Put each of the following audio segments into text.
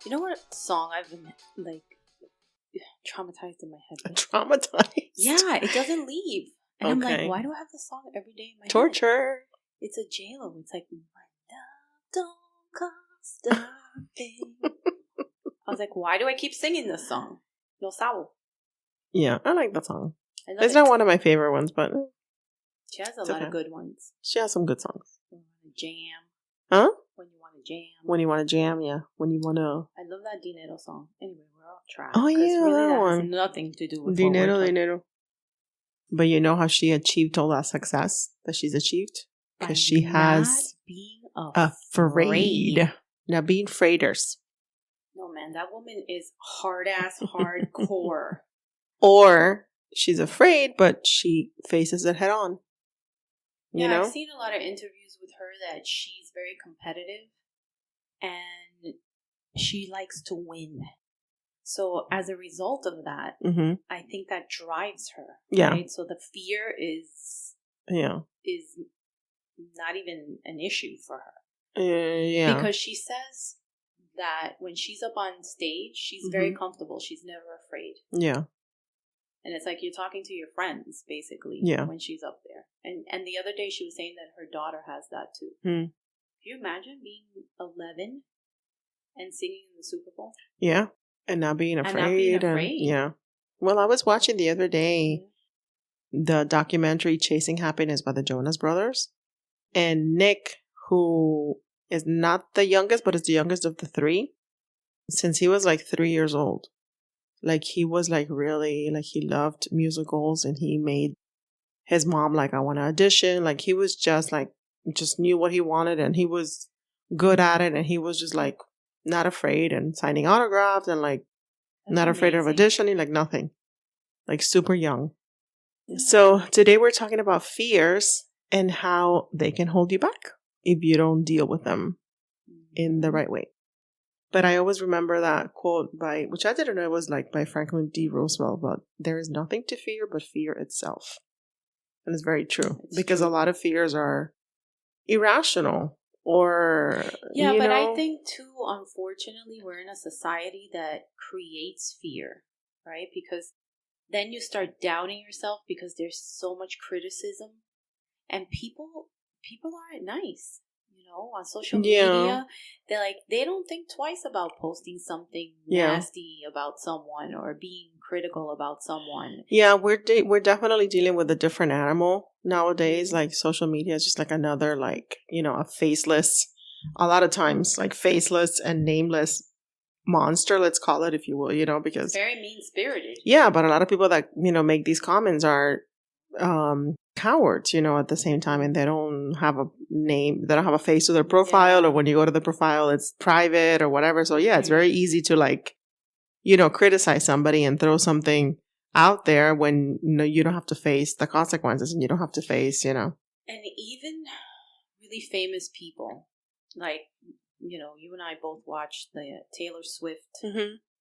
You know what song I've been like traumatized in my head with? Traumatized? Yeah, it doesn't leave. And I'm like, Okay. why do I have the song every day in my head? Torture. It's a J-Lo. It's like, my love don't cost a thing. I was like, why do I keep singing this song? No Sabo. Yeah, I like that song. I love It's it. not one of my favorite ones, but She has a it's lot okay. of good ones. She has some good songs. When you want to jam. Huh? When you want to jam. When you want to jam, yeah. When you want to... I love that Dinero song. Anyway, we're off track. Oh, yeah, Because really that that has one. nothing to do with Dinero. But you know how she achieved all that success that she's achieved? Because she has... being afraid. Not being freighters. No, man, that woman is hard-ass hardcore. Or she's afraid, but she faces it head on. Yeah, You know? I've seen a lot of interviews with her that she's very competitive and she likes to win. So as a result of that, Mm-hmm. I think that drives her. Yeah. Right? So the fear is not even an issue for her. Yeah. Because she says that when she's up on stage, she's very comfortable. She's never afraid. Yeah. And it's like you're talking to your friends, basically, when she's up there. And the other day she was saying that her daughter has that too. Can you imagine being 11 and singing in the Super Bowl? Yeah. And not being afraid. And not being afraid. Yeah. Well, I was watching the other day the documentary Chasing Happiness by the Jonas Brothers. And Nick, who is not the youngest, but is the youngest of the three, since he was like 3 years old. Like, he was like really, like, he loved musicals and he made his mom like, I want to audition. Like, he was just like, just knew what he wanted and he was good at it. And he was just like, not afraid and signing autographs and like, not afraid of auditioning, like nothing. Like, super young. Yeah. So today we're talking about fears and how they can hold you back if you don't deal with them in the right way. But I always remember that quote by, which I didn't know it was like by Franklin D. Roosevelt, but there is nothing to fear but fear itself. And it's very true. Because a lot of fears are irrational or, I think too, unfortunately, we're in a society that creates fear, right? Because then you start doubting yourself because there's so much criticism and people aren't nice. On social media, they don't think twice about posting something nasty about someone or being critical about someone. Yeah, we're definitely dealing with a different animal nowadays. Like, social media is just like another, like, a faceless, a lot of times, like, faceless and nameless monster, let's call it, if you will, because... It's very mean-spirited. Yeah, but a lot of people that, make these comments are cowards, at the same time, and they don't have a name, they don't have a face to their profile, or when you go to the profile, it's private or whatever. So yeah, it's very easy to like, criticize somebody and throw something out there when you don't have to face the consequences and you don't have to face, And even really famous people, like, you and I both watched the Taylor Swift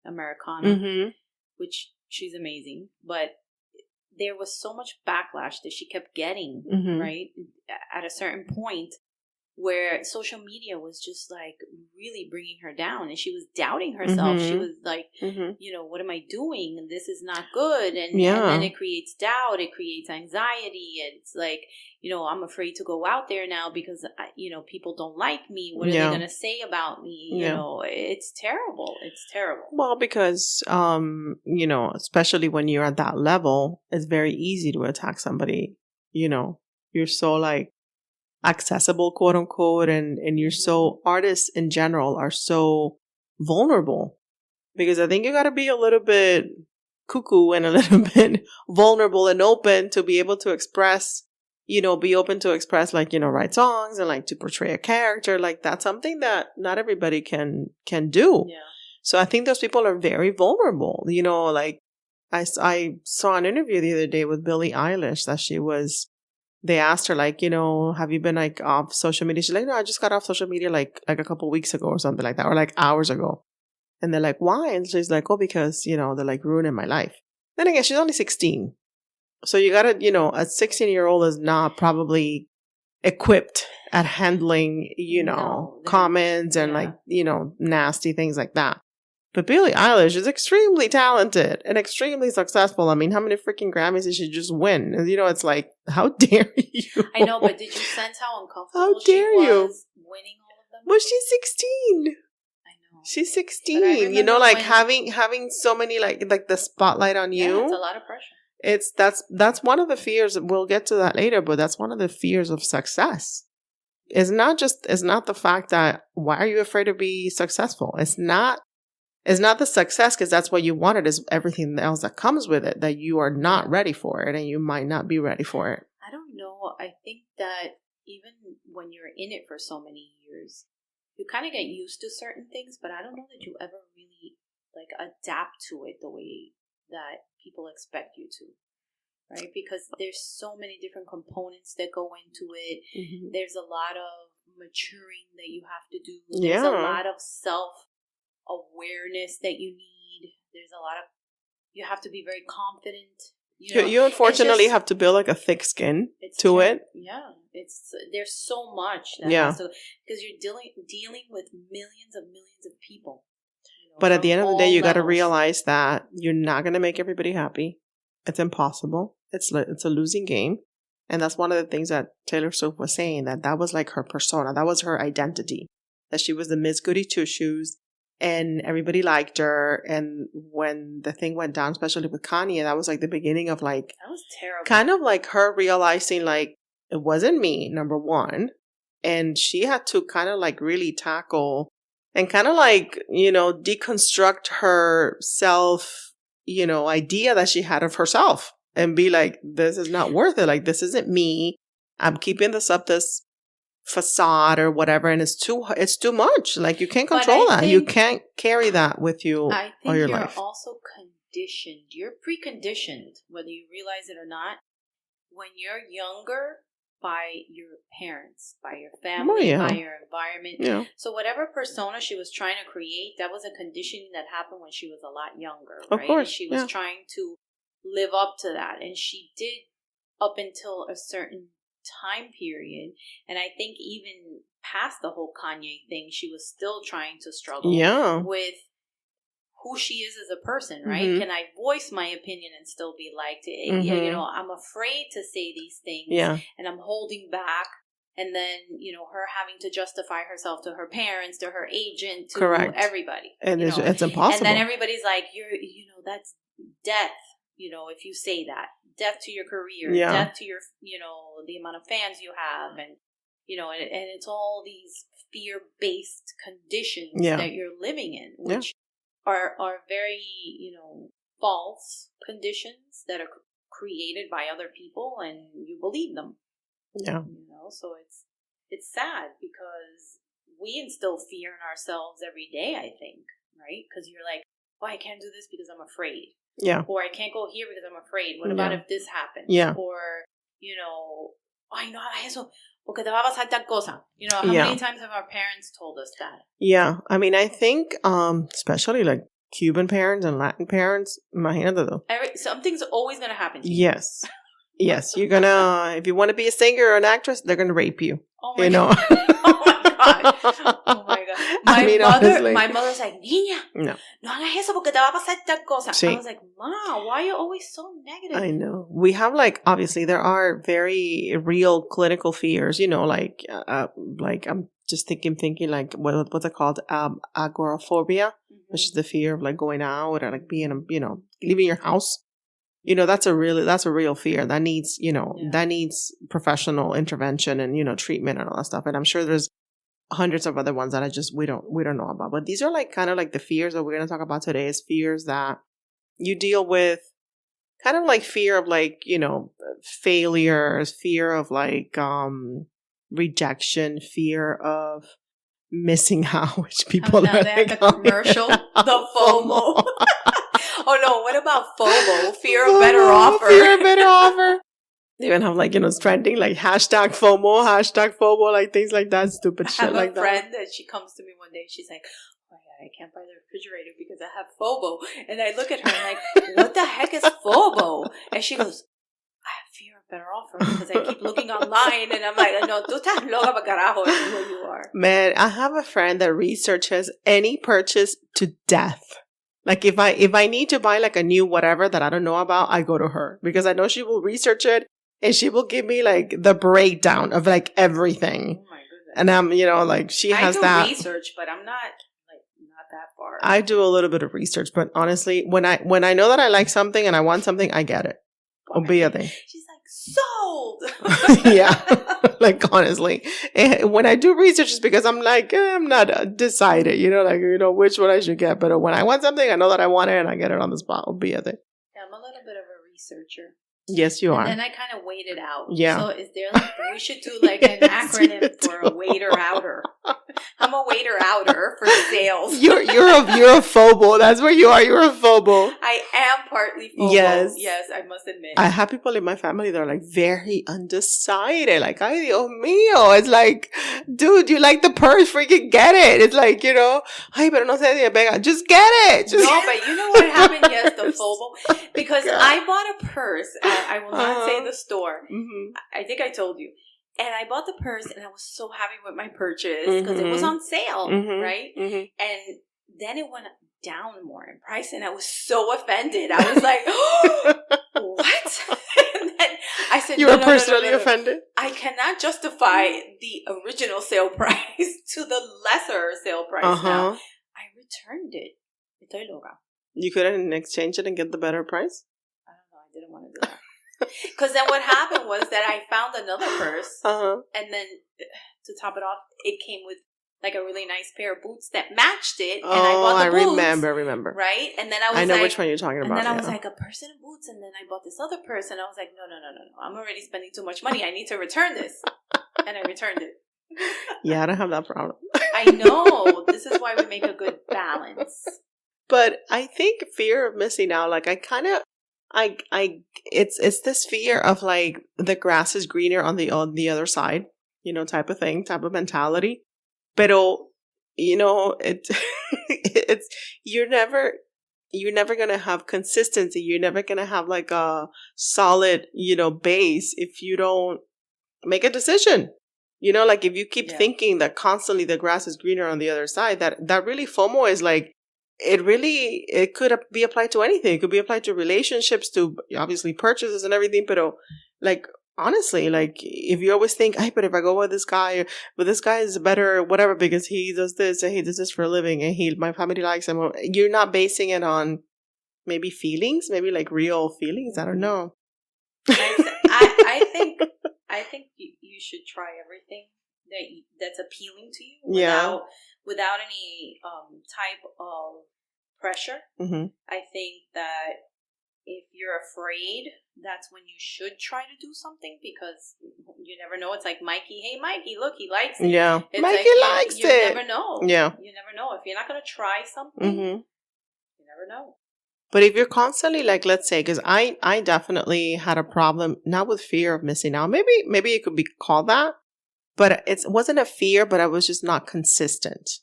Americana, which she's amazing, but there was so much backlash that she kept getting, right? At a certain point where social media was just like really bringing her down and she was doubting herself. She was like, what am I doing? This is not good. And then it creates doubt. It creates anxiety. It's like, I'm afraid to go out there now because, people don't like me. What are they going to say about me? It's terrible. It's terrible. Well, because, especially when you're at that level, it's very easy to attack somebody. You're so like accessible, quote unquote, and you're so, artists in general are so vulnerable because I think you got to be a little bit cuckoo and a little bit vulnerable and open to be able to express, be open to express, like, write songs and like to portray a character. Like, that's something that not everybody can do. Yeah. So I think those people are very vulnerable. Like I saw an interview the other day with Billie Eilish that they asked her, like, have you been like off social media? She's like, no, I just got off social media like a couple weeks ago or something like that, or like hours ago. And they're like, why? And she's like, oh, because, they're like ruining my life. Then again, she's only 16. So you gotta, a 16-year-old is not probably equipped at handling, comments and like, nasty things like that. But Billie Eilish is extremely talented and extremely successful. I mean, how many freaking Grammys did she just win? And, it's like, how dare you? I know, but did you sense how uncomfortable how dare she you? was winning all of them? Well, she's 16. I know. She's 16. Like having so many like the spotlight on you. Yeah, it's a lot of pressure. That's one of the fears. We'll get to that later, but that's one of the fears of success. It's not the fact that why are you afraid to be successful? It's not the success because that's what you wanted. Is everything else that comes with it that you are not ready for it and you might not be ready for it. I don't know. I think that even when you're in it for so many years, you kind of get used to certain things, but I don't know that you ever really like adapt to it the way that people expect you to. Right? Because there's so many different components that go into it. Mm-hmm. There's a lot of maturing that you have to do. There's a lot of self-awareness that you need. There's a lot of, you have to be very confident. You unfortunately have to build like a thick skin to it. Yeah. There's so much that has to, because you're dealing with millions of people. But at the end of the day, you got to realize that you're not going to make everybody happy. It's impossible. It's a losing game. And that's one of the things that Taylor Swift was saying, that was like her persona. That was her identity. That she was the Miss Goody Two-Shoes and everybody liked her. And when the thing went down, especially with Kanye, that was like the beginning of like... That was terrible. Kind of like her realizing like, it wasn't me, number one. And she had to kind of like really tackle and kind of like, deconstruct her self... idea that she had of herself and be like, this is not worth it. Like, this isn't me. I'm keeping this facade or whatever. And it's too much. Like, you can't control that. You can't carry that with you all your life. I think you're also conditioned. You're preconditioned, whether you realize it or not. When you're younger, by your parents, by your family, by your environment. Yeah. So whatever persona she was trying to create, that was a conditioning that happened when she was a lot younger, right? Of course, and she was trying to live up to that. And she did up until a certain time period. And I think even past the whole Kanye thing, she was still trying to struggle with who she is as a person, right? Mm-hmm. Can I voice my opinion and still be liked? Mm-hmm. I'm afraid to say these things and I'm holding back. And then, her having to justify herself to her parents, to her agent, to everybody. And it's impossible. And then everybody's like, that's death, if you say that. Death to your career, death to your, the amount of fans you have. And, and it's all these fear-based conditions that you're living in, which are very, false conditions that are created by other people and you believe them. Yeah. So it's sad because we instill fear in ourselves every day, I think, right? Because you're like, oh, I can't do this because I'm afraid. Yeah. Or I can't go here because I'm afraid. What about if this happens? Yeah. Or, ay, no hagas eso. Porque te va a pasar tal cosa. How many times have our parents told us that? Yeah. I mean, I think, especially like Cuban parents and Latin parents, imagínate. Something's always going to happen to you. Yes. Yes. You're going to, if you want to be a singer or an actress, they're going to rape you. Oh my God. Oh my God. Oh my God. My mother's like, niña, no hagas eso porque te va a pasar tal cosa. Sí. I was like, Ma, why are you always so negative? I know. We have obviously there are very real clinical fears, like I'm just thinking like, what's it called? Agoraphobia, which is the fear of going out or being, leaving your house. That's a real fear that needs, that needs professional intervention and, treatment and all that stuff. And I'm sure there's hundreds of other ones that we don't know about. But these are kind of the fears that we're going to talk about today is fears that you deal with, kind of like fear of failures, fear of rejection, fear of missing out, which people now they have the commercial, the FOMO. Oh no, what about FOMO? Fear of better offer. Fear of better offer. They even have it's trending hashtag FOMO, things like that, stupid shit like that. I have a friend that she comes to me one day, she's like, oh my God, I can't buy the refrigerator because I have FOMO. And I look at her and I'm like, what the heck is FOMO? And she goes, I have fear of better offer because I keep looking online and I'm like, no, tú estás loca pa' carajo, is who you are. Man, I have a friend that researches any purchase to death. Like if I need to buy like a new whatever that I don't know about, I go to her because I know she will research it and she will give me like the breakdown of like everything. Oh my goodness. And I'm, like she has that. I do research, but I'm not that far. I do a little bit of research, but honestly, when I know that I like something and I want something, I get it. Olvídate. She's like, sold. Yeah. Like, honestly. And when I do research, it's because I'm like, I'm not decided, which one I should get. But when I want something, I know that I want it and I get it on the spot. Olvídate. Yeah, I'm a little bit of a researcher. Yes, you are. And then I kind of wait it out. Yeah. So is there we should do like an acronym for a waiter-outer. I'm a waiter-outer for sales. You're a phobo. That's where you are. You're a phobo. I am partly phobo. Yes, I must admit. I have people in my family that are like very undecided. Like, ay, Dios mío. It's like, dude, you like the purse, freaking get it. It's like, ay, pero no sé, venga, just get it. No, but you know what happened? Yes, the phobo. Because I bought a purse. I will not say the store. Mm-hmm. I think I told you. And I bought the purse and I was so happy with my purchase because it was on sale, right? Mm-hmm. And then it went down more in price and I was so offended. I was like, oh, what? And then I said, you were personally offended? I cannot justify the original sale price to the lesser sale price now. I returned it. Estoy loca. You couldn't exchange it and get the better price? I don't know. I didn't want to do that. Because then what happened was that I found another purse, and then to top it off, it came with like a really nice pair of boots that matched it, and I bought the boots. remember. Right? And then I know which one you're talking about. And then I was like, a purse and boots, and then I bought this other purse, and I was like, no. I'm already spending too much money. I need to return this. And I returned it. Yeah, I don't have that problem. I know. This is why we make a good balance. But I think fear of missing out, like it's this fear of like the grass is greener on the other side, type of thing, type of mentality. Pero, it's you're never gonna have consistency. You're never gonna have like a solid, base if you don't make a decision. Like if you keep thinking that constantly the grass is greener on the other side, that really FOMO is like. It could be applied to anything. It could be applied to relationships, to obviously purchases and everything. But like, honestly, like if you always think, but if I go with this guy is better, whatever, because he does this and he does this for a living and my family likes him. You're not basing it on maybe feelings, maybe like real feelings. I don't know. I think you should try everything that's appealing to you without any type of pressure. Mm-hmm. I think that if you're afraid, that's when you should try to do something because you never know. It's like Mikey. Hey, Mikey, look, he likes it. Yeah, it's Mikey likes it. You never know. Yeah. You never know. If you're not going to try something, you never know. But if you're constantly like, let's say, because I definitely had a problem, not with fear of missing out. Maybe it could be called that. But it wasn't a fear, but I was just not consistent,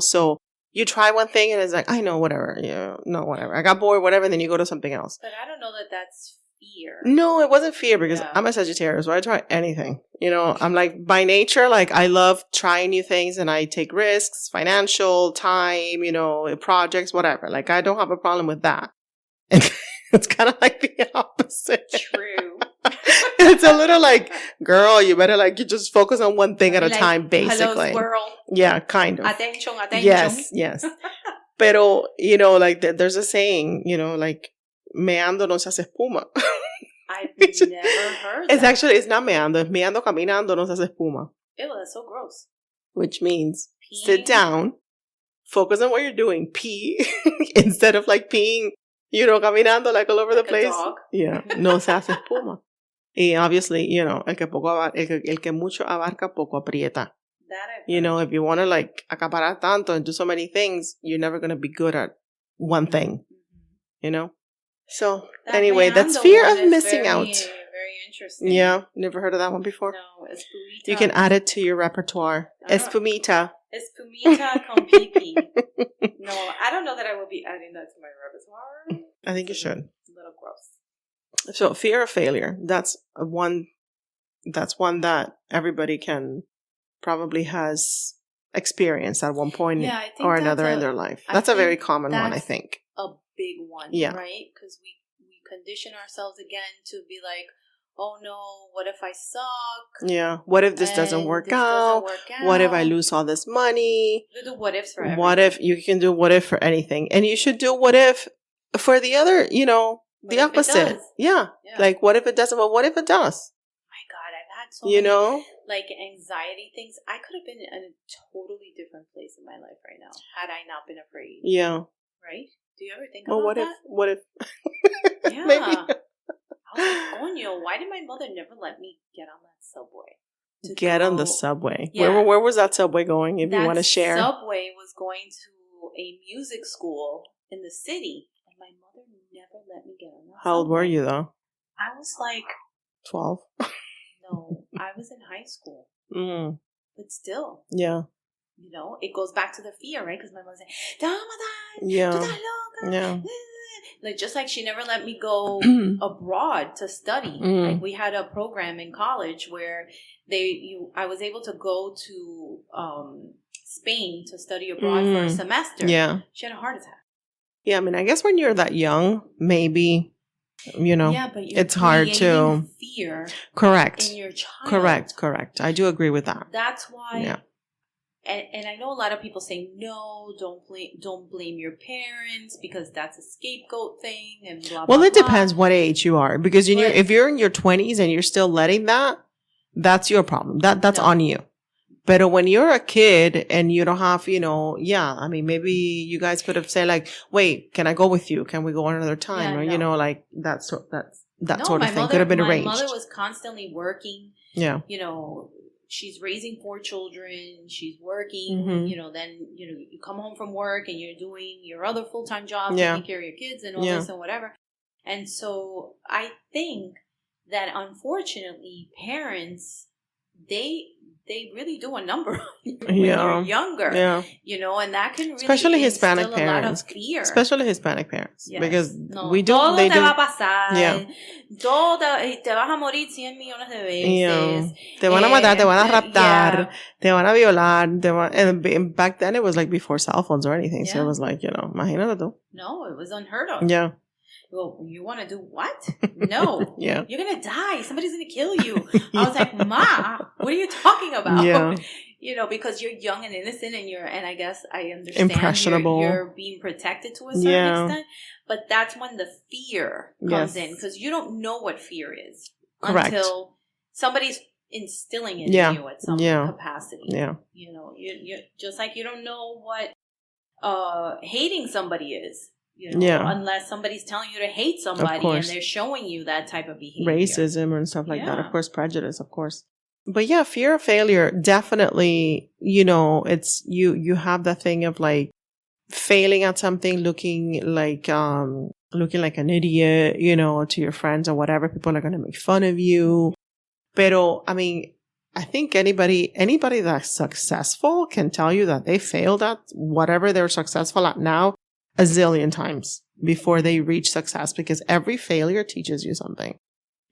So you try one thing and it's like, I know, whatever. Whatever. I got bored, whatever. And then you go to something else. But I don't know that that's fear. No, it wasn't fear because I'm a Sagittarius, so I try anything. I'm like, by nature, like I love trying new things and I take risks, financial, time, projects, whatever. Like I don't have a problem with that. And it's kind of like the opposite. True. It's a little like, girl, you better you just focus on one thing at a time, basically. Hello, squirrel. Yeah, kind of. Attention. Yes. Pero, like there's a saying, like, meando no se hace espuma. I've never heard that. It's not meando. It's meando caminando no se hace espuma. Ew, that's so gross. Which means sit down, focus on what you're doing, pee, instead of peeing, caminando all over the place. A dog. Yeah, no se hace espuma. Y obviously, el que mucho abarca, poco aprieta. If you want to acaparar tanto and do so many things, you're never going to be good at one thing, So anyway, that's fear of missing out. Very interesting. Yeah, never heard of that one before? No, espumita. You can add it to your repertoire. Espumita. Espumita con pipi. No, I don't know that I will be adding that to my repertoire. I think you should. It's a little gross. So fear of failure, that's one that everybody probably has experienced at one point or another in their life. That's a very common one, I think. a big one, right? Because we condition ourselves again to be like, oh no, what if I suck? Yeah. What if this doesn't work out? What if I lose all this money? You do what ifs for everything. What if you can do what if for anything? And you should do what if for the other, the opposite. Yeah. Like, what if it doesn't? Well, what if it does? My God, I've had so many, like, anxiety things. I could have been in a totally different place in my life right now had I not been afraid. Yeah. Right? Do you ever think about that? What if? Yeah. Maybe. I was like, coño, why did my mother never let me get on that subway? Get on the subway. Yeah. Where was that subway going, if you want to share? That subway was going to a music school in the city. And my mother never let me get on that How old were you, though? I was like... 12? No, I was in high school. Mm. But still. Yeah. It goes back to the fear, right? Because my mother said, "Te vas a matar, yeah. tú estás loca." Yeah. Like, just like she never let me go abroad to study. Like, we had a program in college where I was able to go to Spain to study abroad for a semester. Yeah. She had a heart attack. Yeah, I mean, I guess when you're that young, maybe, yeah, but it's hard to fear. Correct. In your child. Correct. I do agree with that. That's why. Yeah. And I know a lot of people say, no, don't blame your parents because that's a scapegoat thing and blah, blah, Well, it blah. depends what age you are. Because if you're in your 20s and you're still letting that, that's your problem. That's on you. But when you're a kid and you don't have, I mean, maybe you guys could have said like, wait, can I go with you? Can we go another time? Or, like that sort of thing could have been arranged. My mother was constantly working. Yeah. She's raising 4 children. She's working. Then, you come home from work and you're doing your other full-time job, taking care of your kids and all this and whatever. And so I think that unfortunately parents, they really do a number on you when you're younger. Yeah. And that can really especially Hispanic parents. A lot of fear. Especially Hispanic parents. Yes. Because we do. Todo te va a pasar. Yeah. Te vas a morir 100 millones de veces. Yeah. Te van a matar, te van a raptar, te van a violar. And back then it was like before cell phones or anything. So it was like, imagínate tú. No, it was unheard of. Yeah. Well, you want to do what? No. Yeah. You're going to die. Somebody's going to kill you. I was like, Ma, what are you talking about? Yeah. Because you're young and innocent and I guess I understand impressionable. You're being protected to a certain extent. But that's when the fear comes in because you don't know what fear is. Correct. Until somebody's instilling it in you at some capacity. Yeah. You just like you don't know what hating somebody is. Unless somebody's telling you to hate somebody and they're showing you that type of behavior. Racism and stuff like that. Of course, prejudice, of course. But yeah, fear of failure, definitely, it's, you have that thing of like failing at something, looking like an idiot, to your friends or whatever. People are going to make fun of you. Pero, I mean, I think anybody that's successful can tell you that they failed at whatever they're successful at now a zillion times before they reach success because every failure teaches you something.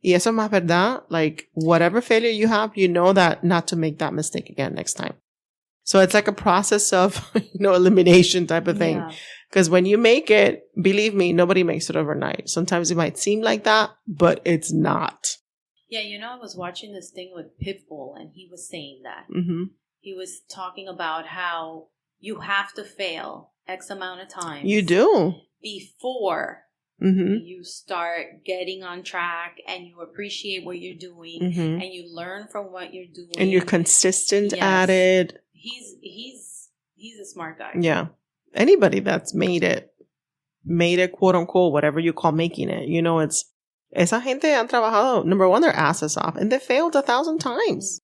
Y eso más verdad, like whatever failure you have, that not to make that mistake again next time. So it's like a process of, elimination type of thing. Because when you make it, believe me, nobody makes it overnight. Sometimes it might seem like that, but it's not. Yeah, I was watching this thing with Pitbull and he was saying that. Mm-hmm. He was talking about how you have to fail X amount of times. You do. Before you start getting on track and you appreciate what you're doing and you learn from what you're doing. And you're consistent at it. He's a smart guy. Yeah. Anybody that's made it quote unquote, whatever you call making it, it's, esa gente han trabajado, number one, their asses off and they failed 1,000 times.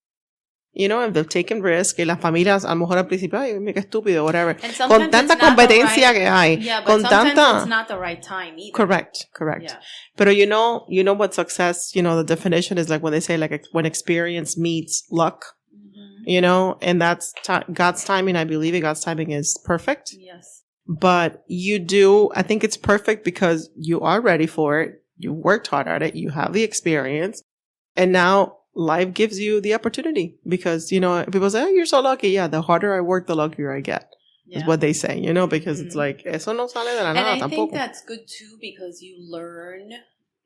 And they've taken risk. Y las familias, a lo mejor al principio, ay, qué estúpido, whatever. Con tanta competencia que hay. Yeah, but sometimes it's not the right time either. Correct. Yeah. Pero you know what success, the definition is like when they say like when experience meets luck. Mm-hmm. And that's God's timing. I believe it. God's timing is perfect. Yes. But I think it's perfect because you are ready for it. You worked hard at it. You have the experience. And now life gives you the opportunity because, people say, oh, you're so lucky. Yeah, the harder I work, the luckier I get. is what they say, you know, because it's like, eso no sale de la nada and I tampoco. think that's good too, because you learn,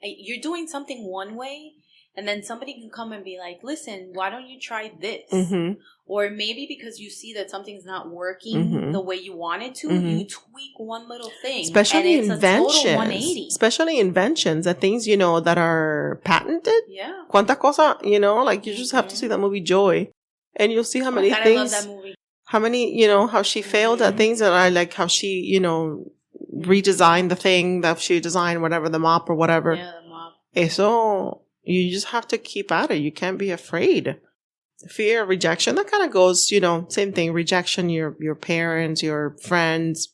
you're doing something one way, and then somebody can come and be like, listen, why don't you try this? Mm-hmm. Or maybe because you see that something's not working the way you want it to, you tweak one little thing. Especially and it's inventions. A total 180. Especially inventions, the things, you know, that are patented. Yeah. Cuánta cosa, you know, like you just have to see that movie Joy. And you'll see how many things. I love that movie. How many, you know, how she failed at things that are like how she, you know, redesigned the thing that she designed, whatever, the mop or whatever. Yeah, the mop. So you just have to keep at it. You can't be afraid. Fear of rejection, that kind of goes, you know, same thing. Rejection, your parents, your friends,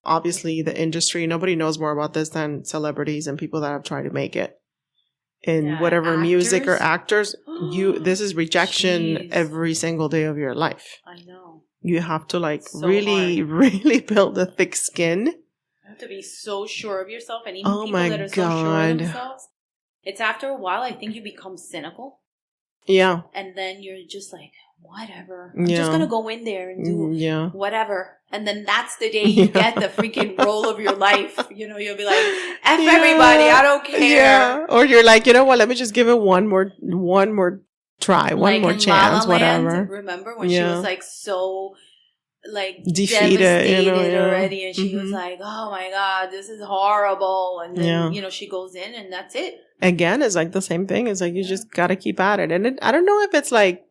obviously the industry. Nobody knows more about this than celebrities and people that have tried to make it. In whatever actors? Music or actors, this is rejection every single day of your life. I know. You have to really build a thick skin. You have to be so sure of yourself, and even people that are so sure of themselves. It's after a while, I think you become cynical. Yeah. And then you're just like, whatever. I'm just going to go in there and do whatever. And then that's the day you get the freaking role of your life. You know, you'll be like, F everybody, I don't care. Yeah. Or you're like, you know what, let me just give it one more try, one more chance, whatever. Land, remember when she was like so like defeated, devastated already, and she was like, oh my God, this is horrible. And then, you know, she goes in and that's it. Again, it's like the same thing. It's like you just got to keep at it. And I don't know if it's like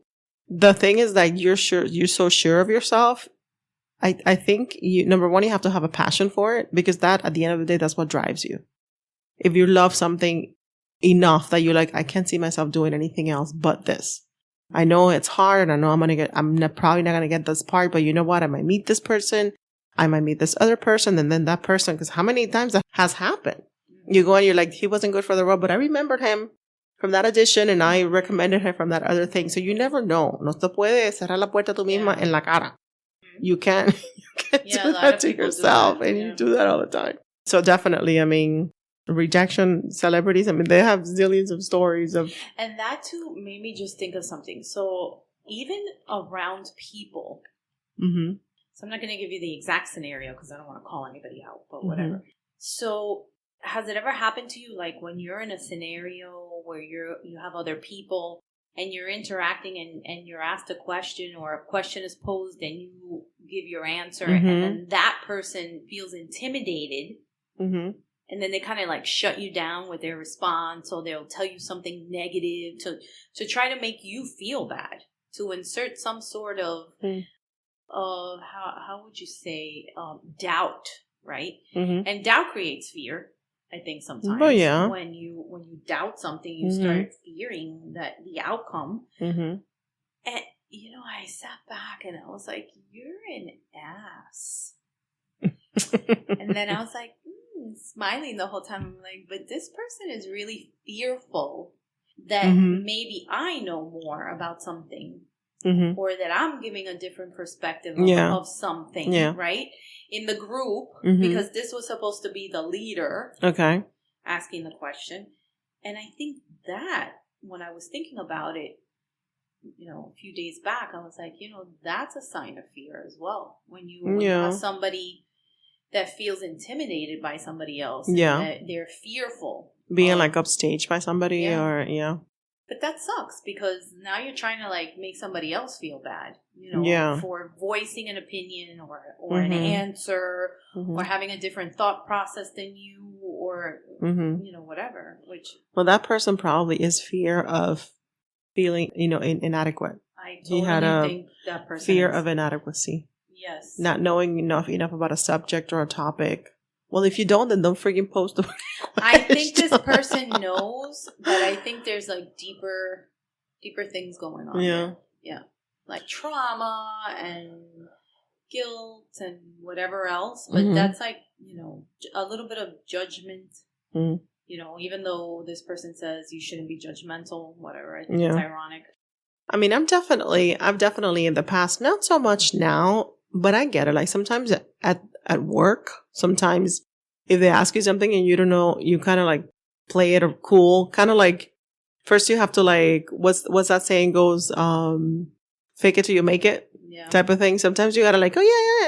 the thing is that you're so sure of yourself. I think number one, you have to have a passion for it, because that at the end of the day, that's what drives you. If you love something enough that you're like, I can't see myself doing anything else but this. I know it's hard. I know I'm probably not going to get this part, but you know what? I might meet this person. I might meet this other person, and then that person, because how many times that has happened? You go and you're like, he wasn't good for the role, but I remembered him from that audition and I recommended him from that other thing. So you never know. No te puedes cerrar la puerta tú misma en la cara. You can't do that to yourself. And you do that all the time. So definitely, I mean, rejection, celebrities, I mean, they have zillions of stories of. And that too made me just think of something. So even around people, so I'm not going to give you the exact scenario because I don't want to call anybody out, but whatever. So has it ever happened to you, like when you're in a scenario where you have other people and you're interacting and you're asked a question, or a question is posed and you give your answer, and then that person feels intimidated, and then they kind of like shut you down with their response, or they'll tell you something negative to try to make you feel bad, to insert some sort of how would you say, doubt, right? And doubt creates fear. I think sometimes when you doubt something, you start fearing that the outcome. And, you know, I sat back and I was like, you're an ass. And then I was like, smiling the whole time. I'm like, but this person is really fearful that maybe I know more about something, or that I'm giving a different perspective of something, right? In the group, because this was supposed to be the leader asking the question. And I think that when I was thinking about it, you know, a few days back, I was like, you know, that's a sign of fear as well. When you have somebody that feels intimidated by somebody else, that they're fearful. Being like upstaged by somebody But that sucks, because now you're trying to like make somebody else feel bad, you know, for voicing an opinion or an answer, or having a different thought process than you, or, you know, whatever. Well, that person probably is fear of feeling, you know, inadequate. I totally think that person fear of inadequacy. Yes. Not knowing enough about a subject or a topic. Well, if you don't, then don't freaking post the I think this person knows, but I think there's like deeper things going on. There. Yeah. Like trauma and guilt and whatever else. But that's like, you know, a little bit of judgment. You know, even though this person says you shouldn't be judgmental, whatever. I think it's ironic. I mean, I've definitely in the past, not so much now, but I get it. Like sometimes at work, sometimes if they ask you something and you don't know, you kind of like play it or cool. Kind of like first you have to like, what's that saying goes, fake it till you make it. type of thing. Sometimes you gotta like, oh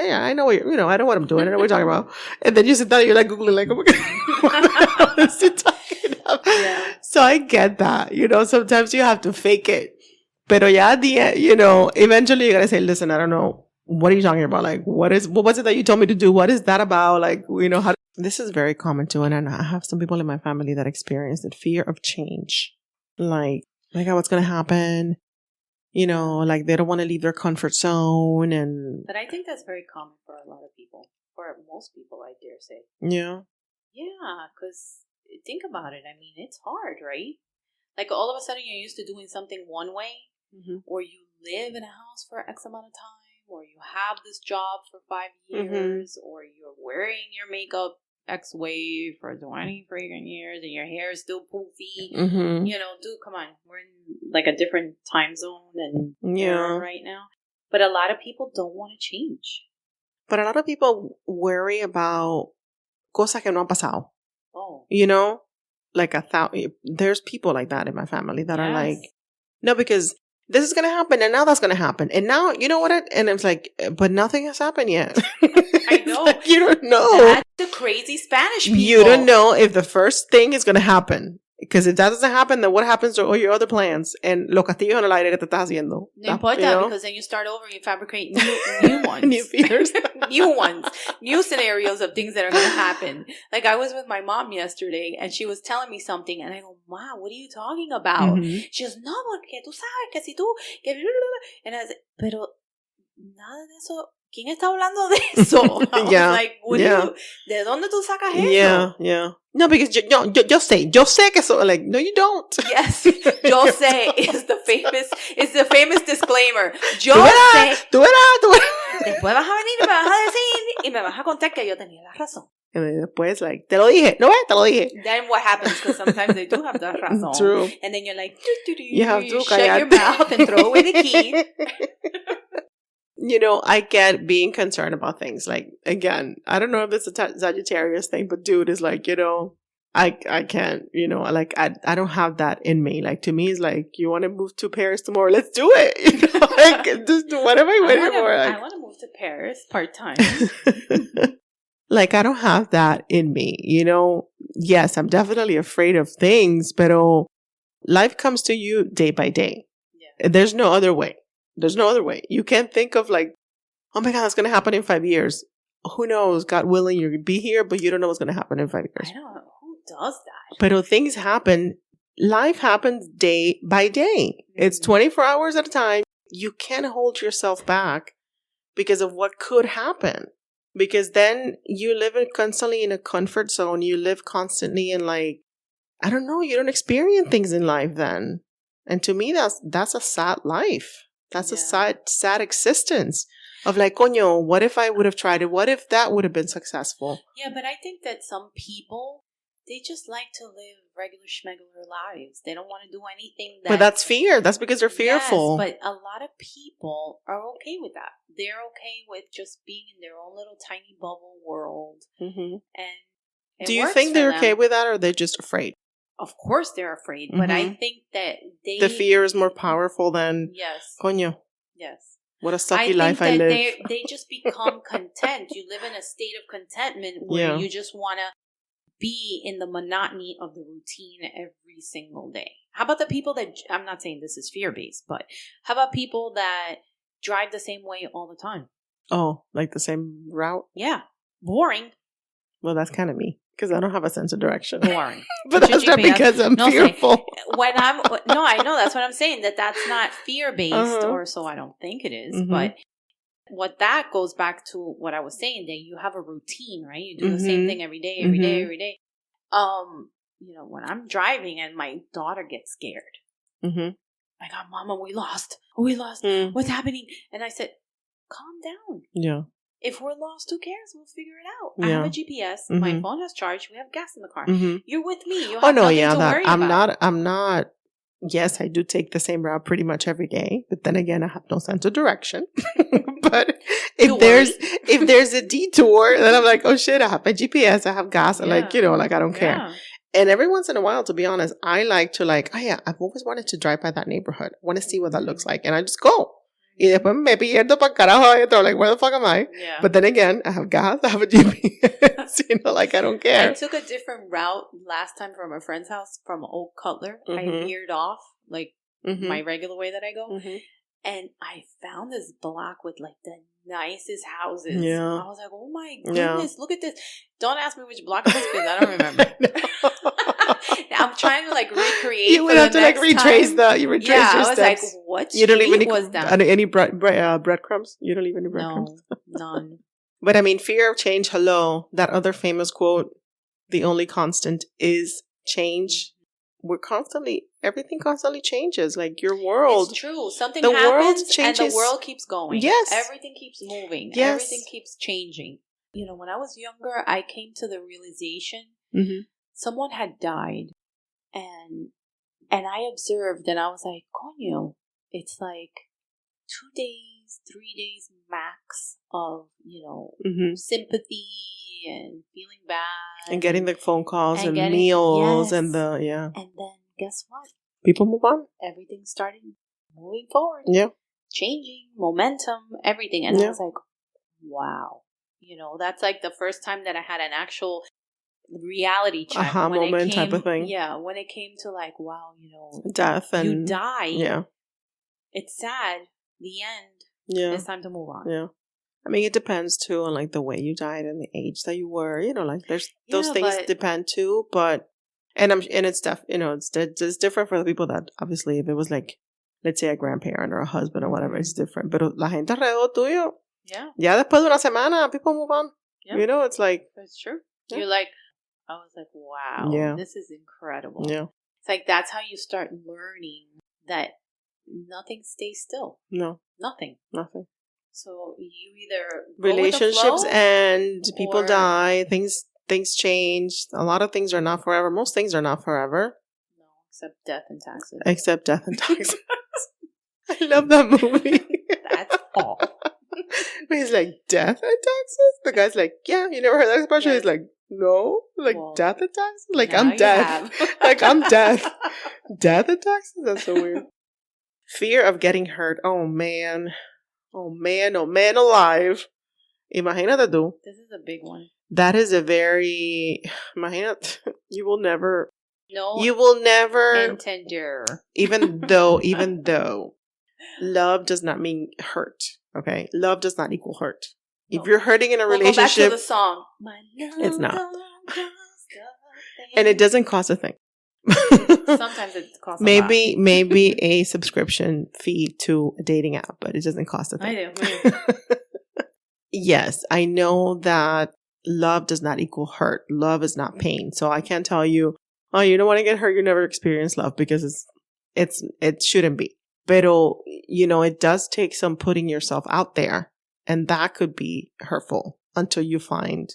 yeah, I know what I know what I'm doing. I know what you're talking about. And then you sit down and you're like Googling like, oh my God, what the hell is he talking about? Yeah. So I get that. Sometimes you have to fake it. Pero ya at the end, eventually you gotta say, listen, I don't know. What are you talking about? Like, what was it that you told me to do? What is that about? Like, this is very common too. And I have some people in my family that experience the fear of change. Like what's going to happen? Like they don't want to leave their comfort zone. But I think that's very common for a lot of people. For most people, I dare say. Yeah. Yeah, because think about it. I mean, it's hard, right? Like all of a sudden you're used to doing something one way, or you live in a house for X amount of time, or you have this job for 5 years, or you're wearing your makeup X way for 20 freaking years, and your hair is still poofy. Dude, come on. We're in like a different time zone and era right now. But a lot of people don't want to change. But a lot of people worry about cosas que no han pasado. Oh. Like there's people like that in my family that are like, no, because this is going to happen and now that's going to happen. And now, you know what? And it's like, but nothing has happened yet. I know. Like, you don't know. That's the crazy Spanish people. You don't know if the first thing is going to happen. Because if that doesn't happen, then what happens to all your other plans? And los castillos en el aire que te estás haciendo. No importa, because then you start over and you fabricate new ones. New fears. New ones. New scenarios of things that are going to happen. Like I was with my mom yesterday and she was telling me something and I go, Mom, what are you talking about? She goes, no, porque tú sabes que si tú... And I said, pero nada de eso... ¿Quién está hablando de eso? I was like, what ¿de dónde tú sacas eso? Yeah. No, because yo sé que so, like, no, you don't. Yes, yo sé is the famous disclaimer. Yo sé. Tú verás. Después vas a venir y me vas a decir y me vas a contar que yo tenía la razón. And then después, like, te lo dije, ¿no ves? Te lo dije. Then what happens? Because sometimes they do have the razón. True. And then you're like, you have to shut your mouth and throw away the key. I get being concerned about things. Like, again, I don't know if it's a Sagittarius thing, but dude is like, I can't, like, I don't have that in me. Like, to me, it's like, you want to move to Paris tomorrow? Let's do it. Like, just what am I waiting for? Like, I want to move to Paris part-time. Like, I don't have that in me, Yes, I'm definitely afraid of things, but life comes to you day by day. Yeah. There's no other way. You can't think of like, oh my God, that's going to happen in 5 years. Who knows? God willing, you're going to be here, but you don't know what's going to happen in 5 years. I don't know. Who does that? But things happen. Life happens day by day. It's 24 hours at a time. You can't hold yourself back because of what could happen. Because then you live constantly in a comfort zone. You live constantly in like, I don't know, you don't experience things in life then. And to me, that's a sad life. That's a sad existence of like, coño, what if I would have tried it? What if that would have been successful? Yeah, but I think that some people, they just like to live regular schmegular lives. They don't want to do anything But that's fear. That's because they're fearful. Yes, but a lot of people are okay with that. They're okay with just being in their own little tiny bubble world. And do you think they're okay with that, or they're just afraid? Of course they're afraid, but I think that the fear is more powerful than coño. Yes. What a sucky life I live. They just become content. You live in a state of contentment where you just want to be in the monotony of the routine every single day. How about the people that, I'm not saying this is fear-based, but how about people that drive the same way all the time? Oh, like the same route? Yeah. Boring. Well, that's kind of me. Because I don't have a sense of direction. Boring. But that's not because I'm fearful. I know, that's what I'm saying, that's not fear-based, or so I don't think it is. But what that goes back to what I was saying, that you have a routine, right? You do the same thing every day. When I'm driving and my daughter gets scared. My God, Mama, we lost. What's happening? And I said, calm down. Yeah. If we're lost, who cares? We'll figure it out. I have a GPS. My phone has charged. We have gas in the car. You're with me. You have nothing to worry about. I'm not. Yes, I do take the same route pretty much every day. But then again, I have no sense of direction. But if there's a detour, then I'm like, oh shit, I have my GPS. I have gas. I I don't care. And every once in a while, to be honest, I like to I've always wanted to drive by that neighborhood. I want to see what that looks like. And I just go. Y después me pierdo para carajo adentro. Like, where the fuck am I? Yeah. But then again, I have gas, I have a GPS. Like, I don't care. I took a different route last time from a friend's house from Oak Cutler. I veered off, like, my regular way that I go. And I found this block with, like, the nicest houses. Yeah. I was like, oh my goodness, look at this. Don't ask me which block it was because I don't remember. I'm trying to, like, recreate. You would have to, like, retrace that. You retrace your steps. I was like, what you don't street was that? Any breadcrumbs? You don't leave any breadcrumbs? No, none. But I mean, fear of change, hello. That other famous quote, the only constant is change. Everything constantly changes. Like, your world. It's true. Something happens and the world keeps going. Yes. Everything keeps moving. Yes. Everything keeps changing. You know, when I was younger, I came to the realization someone had died. And I observed and I was like, coño, it's like 2 days, 3 days max of, you know, sympathy and feeling bad. And getting the phone calls and meals and And then guess what? People move on. Everything started moving forward. Yeah. Changing, momentum, everything. And I was like, wow. You know, that's like the first time that I had an actual reality check. Aha moment type of thing. Yeah. When it came to like, wow, you know. Death and. You die. Yeah. It's sad. The end. Yeah. It's time to move on. Yeah. I mean, it depends too on like the way you died and the age that you were. You know, like there's those things depend too. But and it's you know, it's different for the people that obviously if it was like, let's say a grandparent or a husband or whatever, it's different. But la gente alrededor tuyo. Yeah. Ya después de una semana, people move on. Yeah. You know, it's like. It's true. Yeah. You're like, I was like, wow, this is incredible. Yeah. It's like that's how you start learning that nothing stays still. No. Nothing. So you either relationships end, people die, things change. A lot of things are not forever. Most things are not forever. No, except death and taxes. Except death and taxes. I love that movie. That's all. He's like, death and taxes? The guy's like, yeah, you never heard that expression? Yes. He's like, no, like death and taxes? Like, I'm dead. Like, I'm dead. Death and taxes? That's so weird. Fear of getting hurt. Oh, man. Oh, man alive. Imagínate tú. This is a big one. That is a very... Imagínate. You will never... No. You will never... Entender. Even though love does not mean hurt. Okay? Love does not equal hurt. No. If you're hurting in a relationship... Go back to the song. It's not. And it doesn't cost a thing. Sometimes it costs maybe a subscription fee to a dating app, but it doesn't cost a thing. I do. Yes, I know that love does not equal hurt. Love is not pain. So I can't tell you, oh, you don't want to get hurt, you never experience love, because it shouldn't be. Pero, you know, it does take some putting yourself out there, and that could be hurtful until you find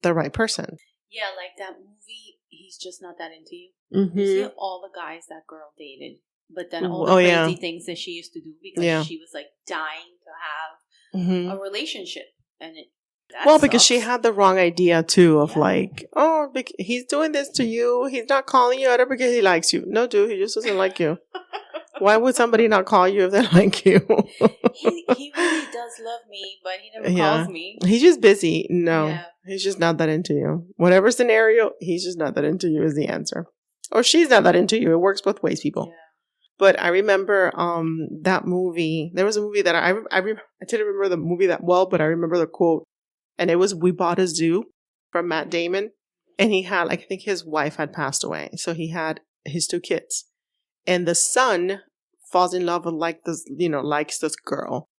the right person. Yeah, like that movie, He's Just Not That Into You. Mm-hmm. You see all the guys that girl dated, but then all the crazy things that she used to do because she was like dying to have a relationship, and because she had the wrong idea too of like, oh, he's doing this to you, he's not calling you out because he likes you. No, dude, he just doesn't like you. Why would somebody not call you if they like you? he really does love me, but he never calls me. He's just busy. No, he's just not that into you. Whatever scenario, he's just not that into you is the answer. Or she's not that into you. It works both ways, people. Yeah. But I remember that movie. There was a movie that I didn't remember the movie that well, but I remember the quote. And it was We Bought a Zoo from Matt Damon. And he had, like, I think his wife had passed away. So he had his 2 kids. And the son falls in love with likes this girl.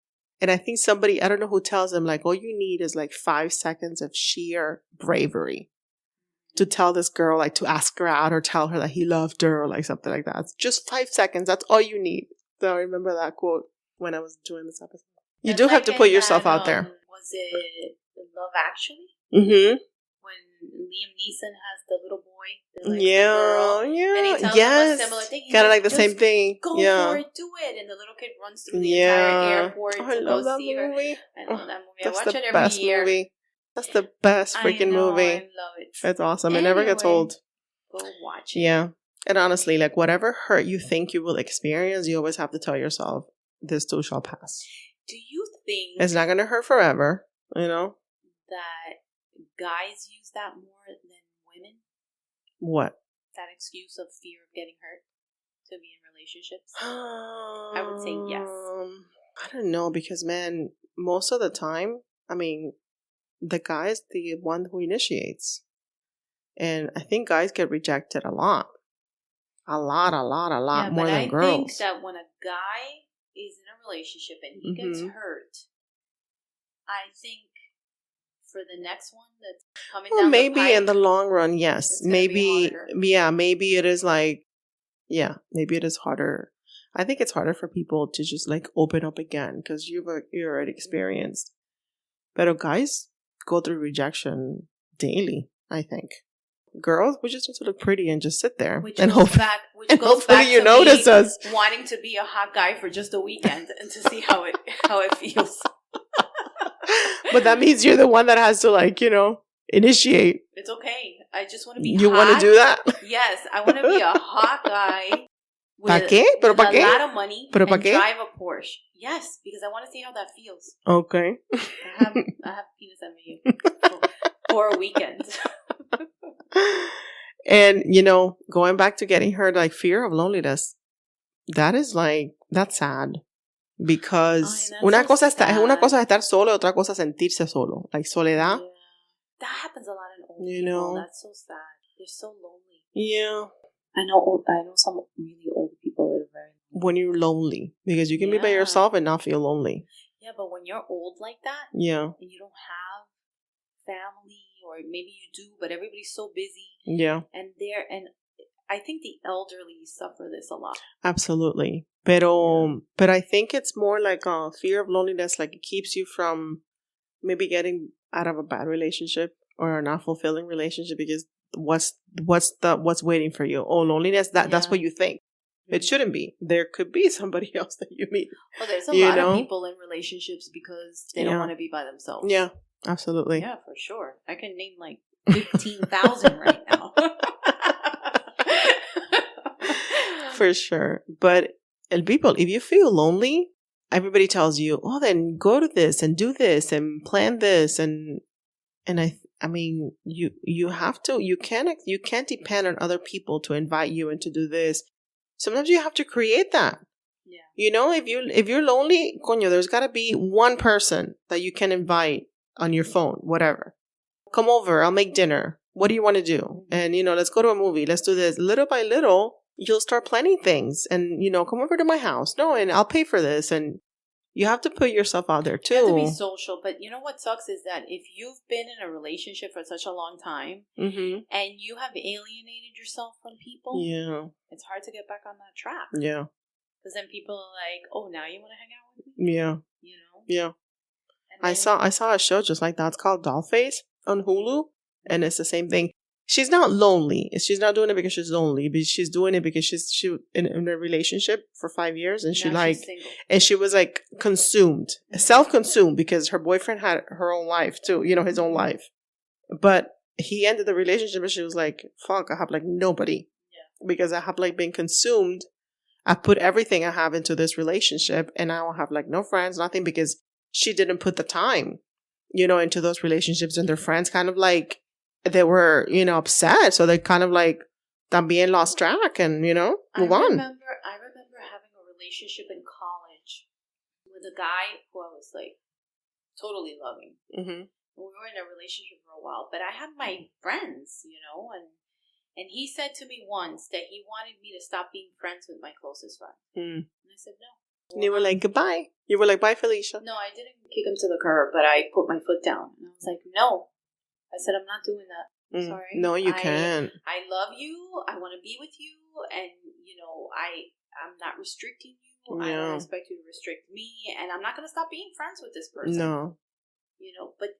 And I think somebody, I don't know who tells him, like, all you need is like 5 seconds of sheer bravery to tell this girl, like, to ask her out or tell her that he loved her or like something like that. It's just 5 seconds. That's all you need. So I remember that quote when I was doing this episode. You do have to put yourself out there. Was it Love Actually? Mm-hmm. When Liam Neeson has the little boy. The And he tells him a similar thing. Kind of like the same thing. Go for it, do it. And the little kid runs through the entire airport to go see her. I love that movie. I watch it every year. Movie. That's the best freaking movie. I love it. It's awesome. It never gets old. Go watch it. Yeah. And honestly, like, whatever hurt you think you will experience, you always have to tell yourself, this too shall pass. Do you think it's not going to hurt forever, that guys use that more than women? What? That excuse of fear of getting hurt to be in relationships? I would say yes. I don't know, because, man, most of the time, I mean, the guy's the one who initiates. And I think guys get rejected a lot. A lot more than girls. I think that when a guy is in a relationship and he gets hurt, I think for the next one that's coming down maybe the pipe, in the long run, yes. Maybe, maybe it is like, maybe it is harder. I think it's harder for people to just like open up again because you're already experienced. But guys go through rejection daily, I think. Girls, we just need to look pretty and just sit there and hope. Which goes back to notice us wanting to be a hot guy for just a weekend and to see how it feels. But that means you're the one that has to initiate. It's okay. I just want to be. You want to do that? Yes, I want to be a hot guy with a lot of money and drive a Porsche. Yes, because I want to see how that feels. Okay. I have penis envy for a weekend. And going back to getting hurt, like fear of loneliness, that's sad. Because una cosa es estar solo, otra cosa es sentirse solo. Like soledad. Yeah. That happens a lot in old people. That's so sad. They're so lonely. Yeah. I know some really old people that are very lonely. When you're lonely. Because you can be by yourself and not feel lonely. Yeah, but when you're old like that, and you don't have family, or maybe you do, but everybody's so busy. Yeah. And I think the elderly suffer this a lot. Absolutely. But I think it's more like a fear of loneliness, like it keeps you from maybe getting out of a bad relationship or a not fulfilling relationship, because what's waiting for you? Oh, loneliness, that's what you think. It shouldn't be. There could be somebody else that you meet. Well, there's a lot of people in relationships because they don't want to be by themselves. Yeah, absolutely. Yeah, for sure. I can name like 15,000 right now. For sure. But people, if you feel lonely, everybody tells you, oh, then go to this and do this and plan this. And I mean, you have to, you can't depend on other people to invite you and to do this. Sometimes you have to create that. Yeah. If you're lonely, coño, there's got to be one person that you can invite on your phone, whatever. Come over, I'll make dinner. What do you want to do? And, let's go to a movie. Let's do this. Little by little, you'll start planning things and, come over to my house. No, and I'll pay for this. And you have to put yourself out there too. You have to be social. But you know what sucks is that if you've been in a relationship for such a long time and you have alienated yourself from people, it's hard to get back on that track. Yeah. Because then people are like, oh, now you want to hang out with me? Yeah. Yeah. I saw a show just like that. It's called Dollface on Hulu. And it's the same thing. She's not lonely. She's not doing it because she's lonely, but she's doing it because she's in a relationship for 5 years, and she was like consumed, self-consumed, because her boyfriend had her own life too, his own life. But he ended the relationship, and she was like, "Fuck, I have like nobody, because I have like been consumed. I put everything I have into this relationship, and now I have like no friends, nothing, because she didn't put the time, into those relationships, and their friends kind of like." They were, upset. So they kind of like también lost track and, move on. I remember having a relationship in college with a guy who I was like totally loving. Mm-hmm. We were in a relationship for a while, but I had my friends, and he said to me once that he wanted me to stop being friends with my closest friend. And I said no. And you were like, goodbye. You were like, bye, Felicia. No, I didn't kick him to the curb, but I put my foot down. And I was like, no. I said, I'm not doing that. Sorry. No, you can't. I love you. I want to be with you. And, I'm not restricting you. I don't expect you to restrict me. And I'm not going to stop being friends with this person. No. But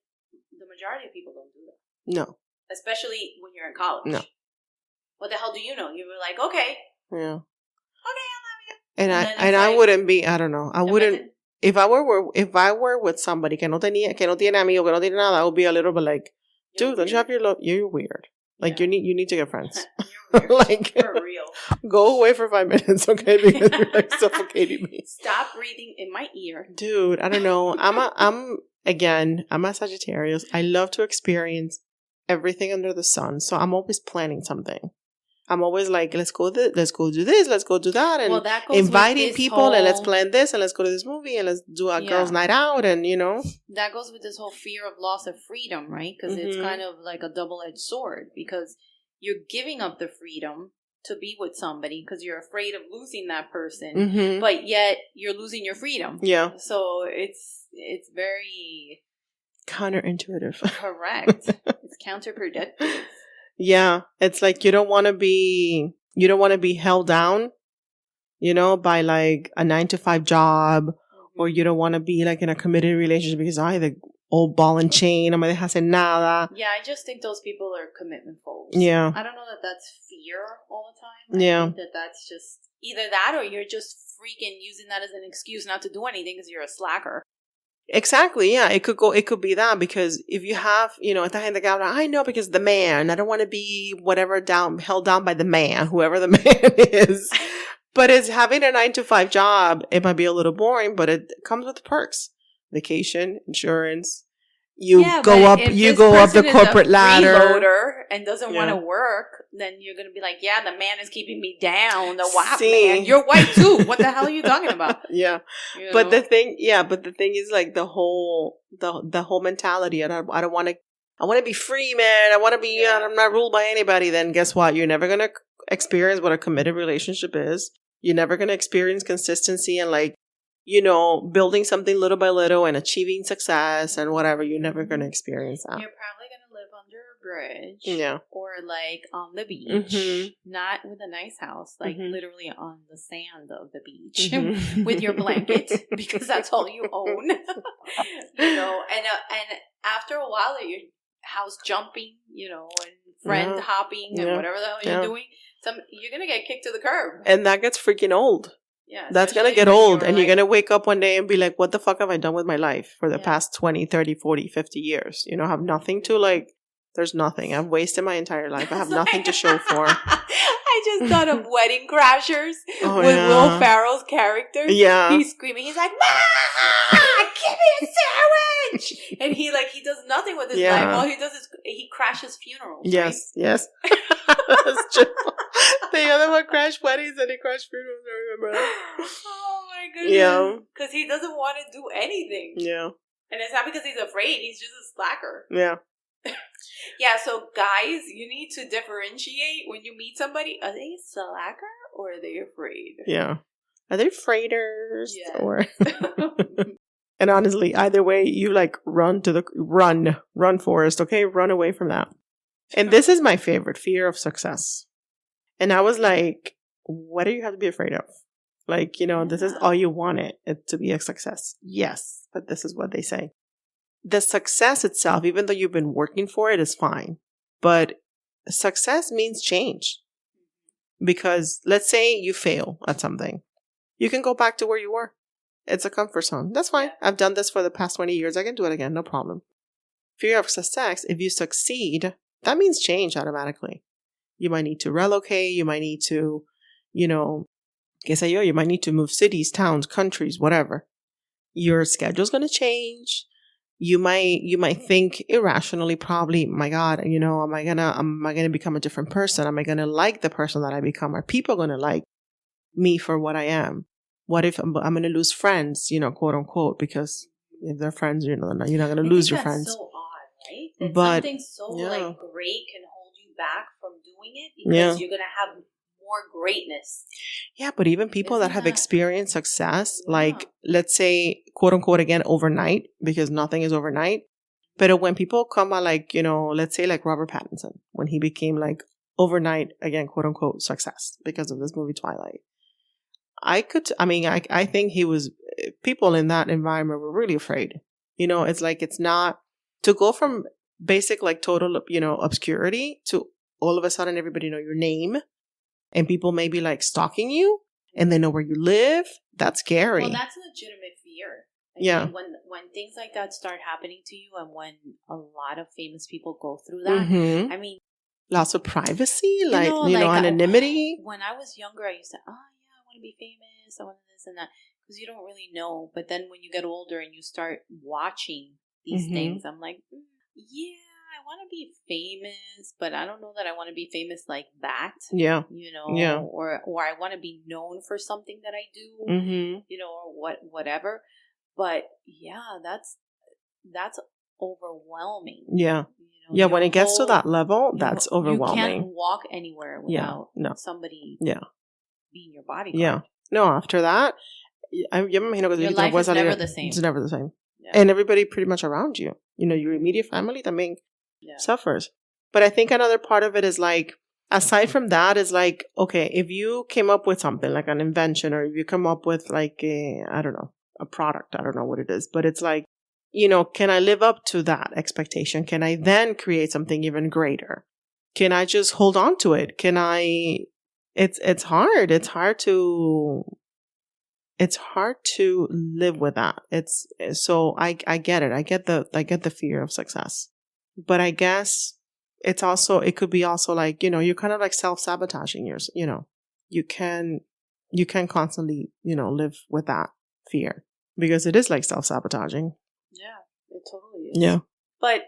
the majority of people don't do that. No. Especially when you're in college. No. What the hell do you know? You were like, okay. Yeah. Okay, I love you. And I wouldn't be, I don't know. I wouldn't. If I were with somebody que no tiene amigo, que no tiene nada, I would be a little bit like, dude, don't you have your love? You're weird. Like, you need to get friends. You're Like, for real. Go away for 5 minutes, okay? Because you're like suffocating me. Stop breathing in my ear. Dude, I don't know. I'm a Sagittarius. I love to experience everything under the sun. So I'm always planning something. I'm always like, let's go do this, let's go do that, and that goes inviting people, and let's plan this, and let's go to this movie, and let's do a girls' night out, and that goes with this whole fear of loss of freedom, right? Because it's kind of like a double-edged sword, because you're giving up the freedom to be with somebody because you're afraid of losing that person, but yet you're losing your freedom. Yeah. So it's very counterintuitive. Correct. It's counterproductive. Yeah, it's like you don't want to be held down, by like a 9-to-5 job, or you don't want to be like in a committed relationship because the old ball and chain, no me dejas en nada. Yeah, I just think those people are commitment phobes. Yeah. I don't know that that's fear all the time. I think that's just either that or you're just freaking using that as an excuse not to do anything because you're a slacker. Exactly. Yeah. It could be that, because if you have, I know, because the man, I don't want to be held down by the man, whoever the man is. But it's having a 9-to-5 job. It might be a little boring, but it comes with perks. Vacation, insurance. You go up the corporate ladder. Freeloader and doesn't want to work, then you're going to be like, yeah, the man is keeping me down. The white man. You're white too. What the hell are you talking about? Yeah. But the thing is like the whole mentality. I want to be free, man. I want to be, I'm not ruled by anybody. Then guess what? You're never going to experience what a committed relationship is. You're never going to experience consistency and like, building something little by little and achieving success and whatever. You're never going to experience that. You're probably going to live under a bridge. Yeah. Or like on the beach. Not with a nice house. Like literally on the sand of the beach. With your blanket. Because that's all you own. And after a while you're house jumping, and friend hopping and whatever the hell you're doing. You're going to get kicked to the curb. And that gets freaking old. Yeah, that's going to get old, and you're going to wake up one day and be like, what the fuck have I done with my life for the past 20, 30, 40, 50 years? I have nothing to there's nothing. I've wasted my entire life. I have nothing to show for. I just thought of Wedding Crashers with Will Ferrell's character. Yeah. He's screaming. He's like, "Mom, give me a sandwich!" And he does nothing with his life. All he does is he crashes funerals. Yes, right? Yes. That's true. The other one crashed weddings and he crashed funerals. I remember that. Oh my goodness. Yeah. Because he doesn't want to do anything. Yeah. And it's not because he's afraid. He's just a slacker. Yeah. Yeah, so guys, you need to differentiate when you meet somebody. Are they a slacker or are they afraid? Yeah. Are they freighters? Yeah. Or and honestly, either way, you run, Forrest, okay? Run away from that. And this is my favorite, fear of success. And I was like, what do you have to be afraid of? This is all you wanted it to be a success. Yes, but this is what they say. The success itself, even though you've been working for it, is fine. But success means change. Because let's say you fail at something. You can go back to where you were. It's a comfort zone. That's fine. I've done this for the past 20 years. I can do it again. No problem. Fear of success, if you succeed, that means change automatically. You might need to relocate. You might need to, you might need to move cities, towns, countries, whatever. Your schedule's going to change. You might think irrationally, probably, my God, am I gonna become a different person? Am I gonna like the person that I become? Are people gonna like me for what I am? What if I'm gonna lose friends, quote unquote, because if they're friends, you're not gonna lose your friends. That's so odd, right? That but something so great can hold you back from doing it because you're gonna have more greatness. Yeah, but even people that have experienced success, let's say, quote unquote, again, overnight, because nothing is overnight. But when people come at let's say Robert Pattinson, when he became overnight, again, quote unquote, success because of this movie Twilight. I think people in that environment were really afraid. It's not to go from basic, total, obscurity to all of a sudden everybody know your name. And people may be stalking you and they know where you live. That's scary. Well, that's a legitimate fear. I mean, when things like that start happening to you and when a lot of famous people go through that, I mean, loss of privacy, like anonymity. When I was younger, I used to, I want to be famous. I want this and that, because you don't really know. But then when you get older and you start watching these things, I'm like, yeah, I want to be famous, but I don't know that I want to be famous like that. Yeah. Or I want to be known for something that I do, or whatever. But yeah, that's overwhelming. Yeah. When it gets to that level, that's overwhelming. You can't walk anywhere without somebody being your bodyguard. Yeah. No, after that, your life is never the same. It's never the same. Yeah. And everybody pretty much around you, your immediate family, también suffers. But I think another part of it is like, aside from that, is like, okay, if you came up with something like an invention, or if you come up with like a product, I don't know what it is, but it's like, can I live up to that expectation? Can I then create something even greater? Can I just hold on to it? Can I? It's hard. It's hard to live with that. So I get it. I get the fear of success, but I guess it could be also like, you're kind of like self-sabotaging yours. You can constantly, live with that fear, because it is like self-sabotaging. Yeah, it totally is. Yeah. But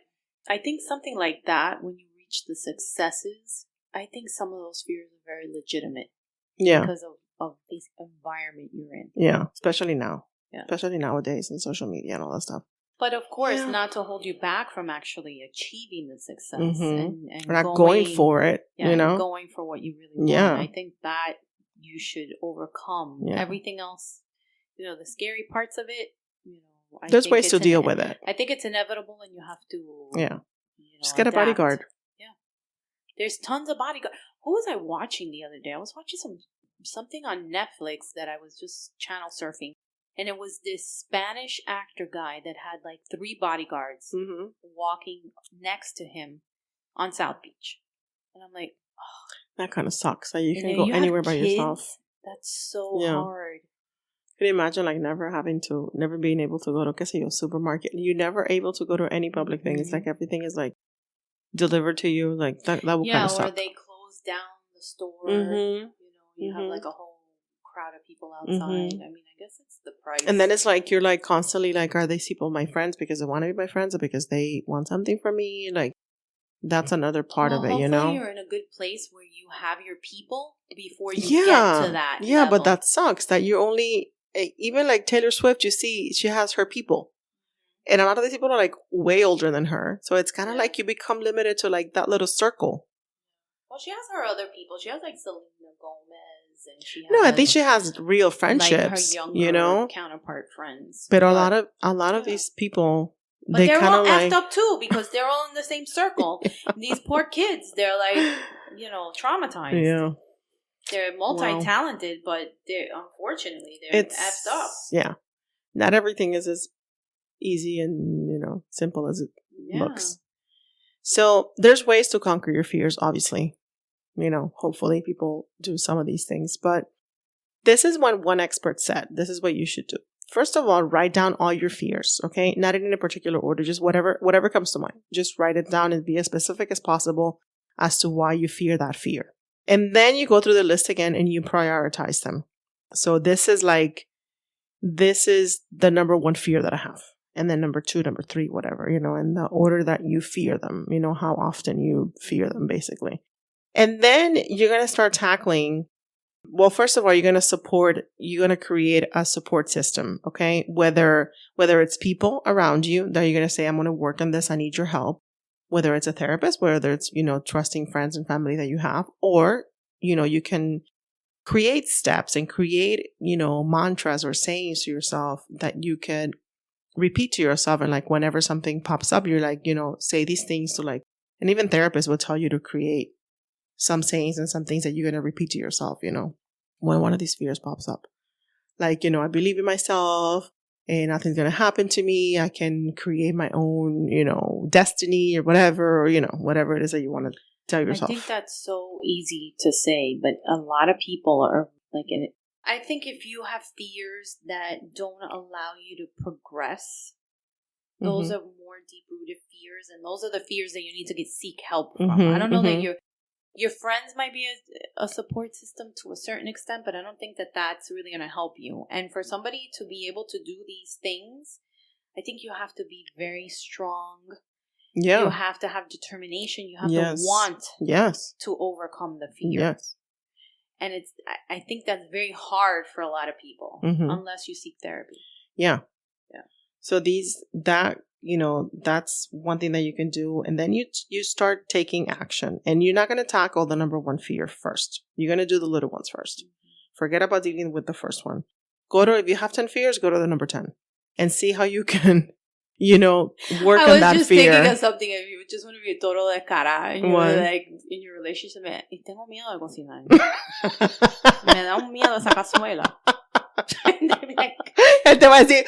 I think something like that, when you reach the successes, I think some of those fears are very legitimate. Yeah. Because of this environment you're in. Yeah, especially now. Yeah. Especially nowadays in social media and all that stuff. But of course, not to hold you back from actually achieving the success and not going for it, going for what you really want. Yeah. I think that you should overcome everything else. The scary parts of it, there's ways to deal with it. I think it's inevitable, and you have to just get a bodyguard. Yeah. There's tons of bodyguard. Who was I watching the other day? I was watching something on Netflix that I was just channel surfing. And it was this Spanish actor guy that had like 3 bodyguards walking next to him on South Beach. And I'm like, oh. That kind of sucks. That you can go anywhere by yourself. That's so hard. Can you imagine like never being able to go to, supermarket? You're never able to go to any public thing. It's like everything is like delivered to you. Like that would kind of suck. Or they close down the store. You have like a whole crowd of people outside. I mean, I guess it's the price. And then it's like you're like constantly like, are these people my friends because they want to be my friends, or because they want something from me? Like, that's another part of it, Hopefully you're in a good place where you have your people before you get to that Yeah, level. But that sucks that you only, even like Taylor Swift, you see, she has her people. And a lot of these people are like way older than her. So it's kind of like you become limited to like that little circle. Well, she has her other people. She has like Selena Gomez, and she has, no, I think she has real friendships, like her younger counterpart friends. But a lot of these people, but they're all effed up too, because they're all in the same circle. These poor kids, they're like, traumatized. Yeah, they're multi-talented, but unfortunately they're effed up. Yeah, not everything is as easy and simple as it looks. So there's ways to conquer your fears, obviously. Hopefully people do some of these things. But this is what one expert said. This is what you should do. First of all, write down all your fears, okay? Not in a particular order, just whatever comes to mind. Just write it down and be as specific as possible as to why you fear that fear. And then you go through the list again and you prioritize them. So this is the number 1 fear that I have. And then number 2, number 3, whatever, in the order that you fear them, how often you fear them, basically. And then you're going to start tackling, well, first of all, you're going to create a support system, okay? Whether it's people around you that you're going to say, I'm going to work on this, I need your help. Whether it's a therapist, whether it's, trusting friends and family that you have, or, you can create steps and create, mantras or sayings to yourself that you can repeat to yourself. And like whenever something pops up, you're like, say these things to like, and even therapists will tell you to create some sayings and some things that you're going to repeat to yourself, when one of these fears pops up. Like, I believe in myself and nothing's going to happen to me. I can create my own, destiny or whatever, or, whatever it is that you want to tell yourself. I think that's so easy to say, but a lot of people are like in it. I think if you have fears that don't allow you to progress, those are more deep-rooted fears, and those are the fears that you need to seek help from. I don't know that Your friends might be a support system to a certain extent, but I don't think that that's really going to help you. And for somebody to be able to do these things, I think you have to be very strong. Yeah. You have to have determination. You have to want to overcome the fear. Yes. And I think that's very hard for a lot of people unless you seek therapy. Yeah. Yeah. So that's one thing that you can do. And then you start taking action. And you're not going to tackle the number one fear first. You're going to do the little ones first. Forget about dealing with the first one. If you have 10 fears, go to the number 10. And see how you can, work on that fear. I was just thinking of something. If you just want to be a total descarada and you're like in your relationship, y tengo miedo de cocinar. Me da un miedo esa cazuela. Él te va a decir,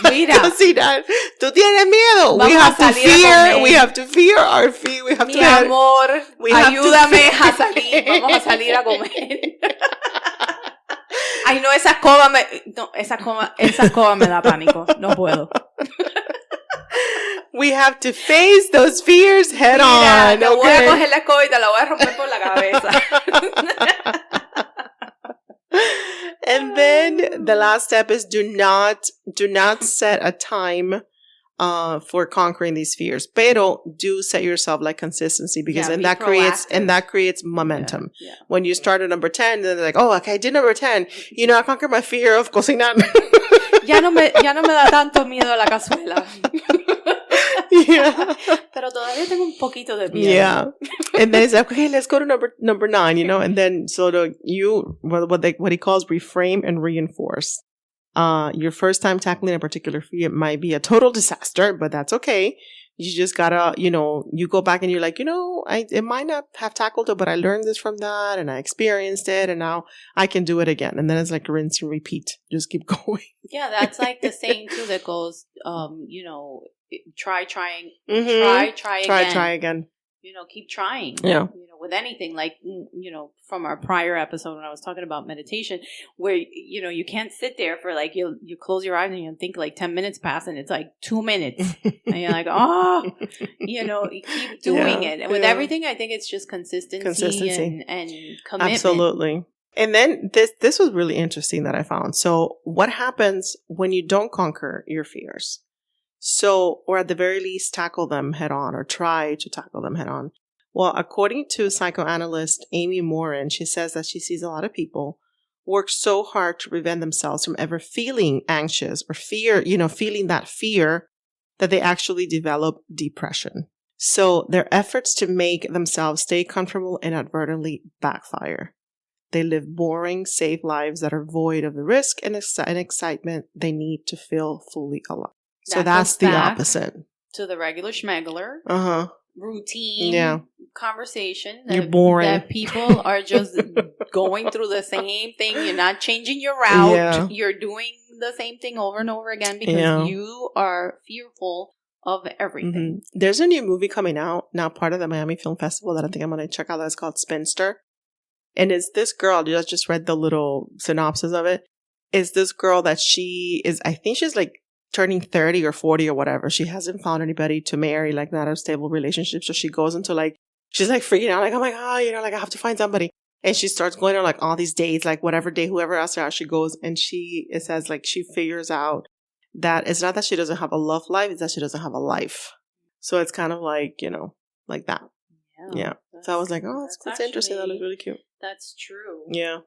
mira, cocinar. Tú tienes miedo. We have to fear our fear. We have Mi amor, ayúdame a salir. Vamos a salir a comer. Ay, no, esa escoba me da pánico. No puedo. We have to face those fears head on. Te voy a coger la escoba y te la voy a romper por la cabeza. And then the last step is do not set a time for conquering these fears. Pero do set yourself like consistency because that creates momentum. Yeah, yeah. When you start at number 10, then they're like, oh, okay, I did number 10. I conquered my fear of cocinar. ya no me da tanto miedo la cazuela. Yeah. Pero todavía tengo un poquito de miedo. Yeah. And then it's like, okay, let's go to number 9, and then what he calls reframe and reinforce. Your first time tackling a particular fear might be a total disaster, but that's okay. You just gotta, you go back and you're like, it might not have tackled it, but I learned this from that and I experienced it and now I can do it again. And then it's like rinse and repeat. Just keep going. Yeah, that's like the saying too that goes, try again. Keep trying. Yeah. With anything, like, from our prior episode when I was talking about meditation, where, you can't sit there for like, you close your eyes and you think like 10 minutes pass and it's like 2 minutes. And you're like, you keep doing it. And with everything, I think it's just consistency. And commitment. Absolutely. And then this was really interesting that I found. So what happens when you don't conquer your fears? Or at the very least, tackle them head on or try to tackle them head on. Well, according to psychoanalyst Amy Morin, she says that she sees a lot of people work so hard to prevent themselves from ever feeling anxious or fear, feeling that fear that they actually develop depression. So their efforts to make themselves stay comfortable inadvertently backfire. They live boring, safe lives that are void of the risk and excitement they need to feel fully alive. So that's the opposite. To the regular schmegler. Routine conversation. You're boring. That people are just going through the same thing. You're not changing your route. Yeah. You're doing the same thing over and over again because you are fearful of everything. Mm-hmm. There's a new movie coming out, now part of the Miami Film Festival, that I think I'm going to check out. That's called Spinster. And it's this girl, I just read the little synopsis of it. It's this girl that I think she's like turning 30 or 40 or whatever. She hasn't found anybody to marry, like not a stable relationship. So she goes into she's like freaking out, like, oh my God, I have to find somebody. And she starts going on like all these dates, like whatever day, whoever asks her out, she goes. And it says like she figures out that it's not that she doesn't have a love life, it's that she doesn't have a life. So it's kind of like, like that. Yeah. So I was like, oh, that's interesting. That was really cute. That's true. Yeah.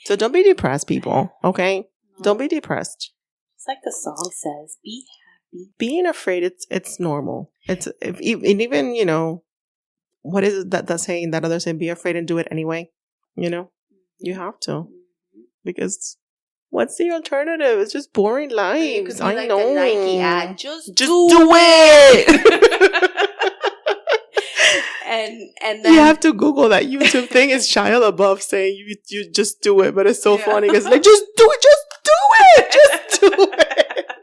So don't be depressed, people. Okay? No. Don't be depressed. It's like the song says, be happy. Being afraid, it's normal. Even, what is it that saying, that other saying, be afraid and do it anyway? You have to. Because what's the alternative? It's just boring lives. I know. The Nike ad. Just do it. And then you have to Google that YouTube thing. Is Shia LaBeouf saying you just do it, but it's so funny because like just do it, just do it,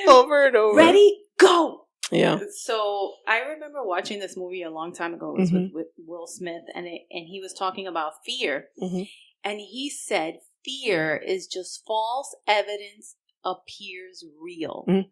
over and over. Ready, go. Yeah. So I remember watching this movie a long time ago. It was with Will Smith, and he was talking about fear, and he said fear is just false evidence appears real. And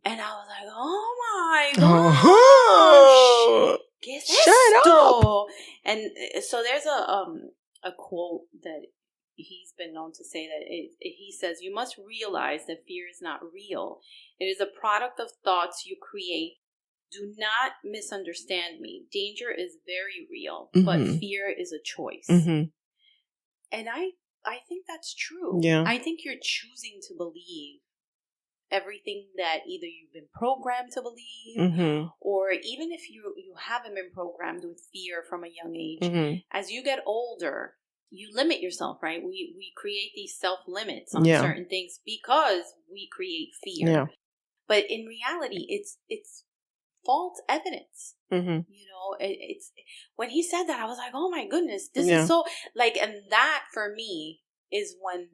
I was like, oh my gosh. ¿Qué es Shut esto? And so there's a quote that he's been known to say that he says, you must realize that fear is not real. It is a product of thoughts you create. Do not misunderstand me. Danger is very real, but fear is a choice. And I think that's true. Yeah. I think you're choosing to believe everything that either you've been programmed to believe, or even if you haven't been programmed with fear from a young age, as you get older, you limit yourself, right? We create these self-limits on certain things because we create fear. Yeah. But in reality, it's false evidence. You know, it's when he said that, I was like, oh my goodness, this is so like, and that for me is when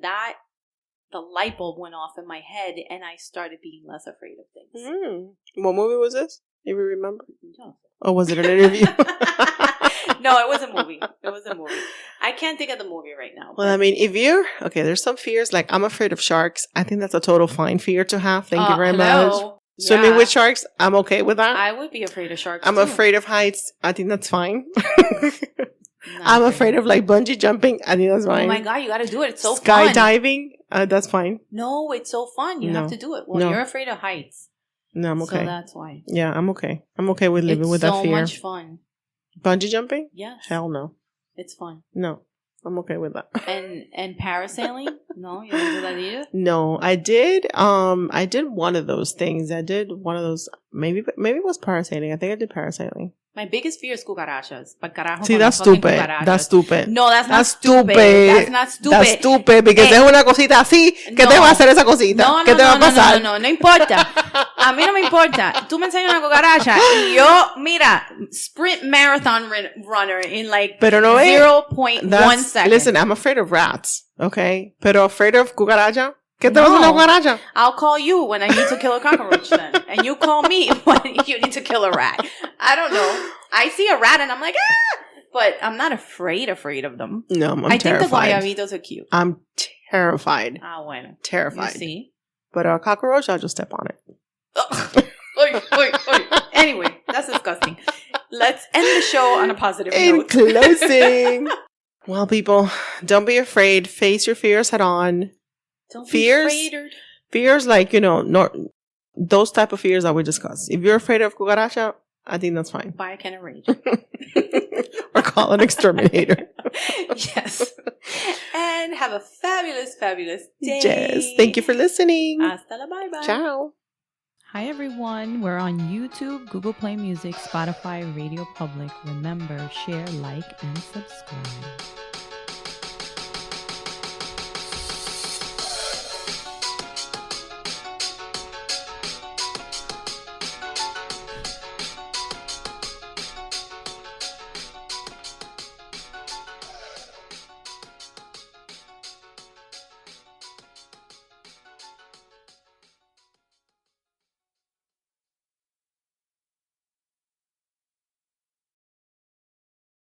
the light bulb went off in my head and I started being less afraid of things. What movie was this? If you remember? No. Or was it an interview? No, it was a movie. I can't think of the movie right now. Well, I mean, there's some fears, like I'm afraid of sharks. I think that's a total fine fear to have. Thank you very much. Swimming with sharks, I'm okay with that. I would be afraid of sharks, I'm afraid of heights. I think that's fine. I'm afraid of like bungee jumping. I think that's fine. Oh my God, you got to do it. It's so fun. Skydiving, that's fine. No, it's so fun. You have to do it. Well, you're afraid of heights. No, I'm okay. So that's why. Yeah, I'm okay. I'm okay with living with that fear. It's so much fun. Bungee jumping? Yes. Hell no. It's fun. No, I'm okay with that. And parasailing? No, you don't do that either? No, I did. I did one of those things. I did one of those. Maybe it was parasailing. I think I did parasailing. My biggest fear is cucarachas. See, that's stupid. That's stupid. No, that's not stupid. That's not stupid. That's stupid because es una cosita así. ¿Qué te va a hacer esa cosita? ¿Qué te va a pasar? No importa. A mí no me importa. Tú me enseñas una cucaracha y yo, mira, sprint marathon runner in like 0.1 seconds. Listen, I'm afraid of rats, okay? Pero afraid of cucaracha? ¿Qué te va a hacer una cucaracha? I'll call you when I need to kill a cockroach then. And you call me when you need to kill a rat. I don't know. I see a rat and I'm like, ah! But I'm not afraid of them. No, I'm terrified. I think the guayabitos are cute. I'm terrified. Ah, bueno. Terrified. You see? But a cockroach, I'll just step on it. Oy. Anyway, that's disgusting. Let's end the show on a positive note. In closing. Well, people, don't be afraid. Face your fears head on. Don't be afraid. Fears like, those type of fears that we discussed. If you're afraid of cucaracha, I think that's fine. Buy a can of Rage. Or call an exterminator. Yes. And have a fabulous, fabulous day. Yes. Thank you for listening. Hasta la bye-bye. Ciao. Hi, everyone. We're on YouTube, Google Play Music, Spotify, Radio Public. Remember, share, like, and subscribe.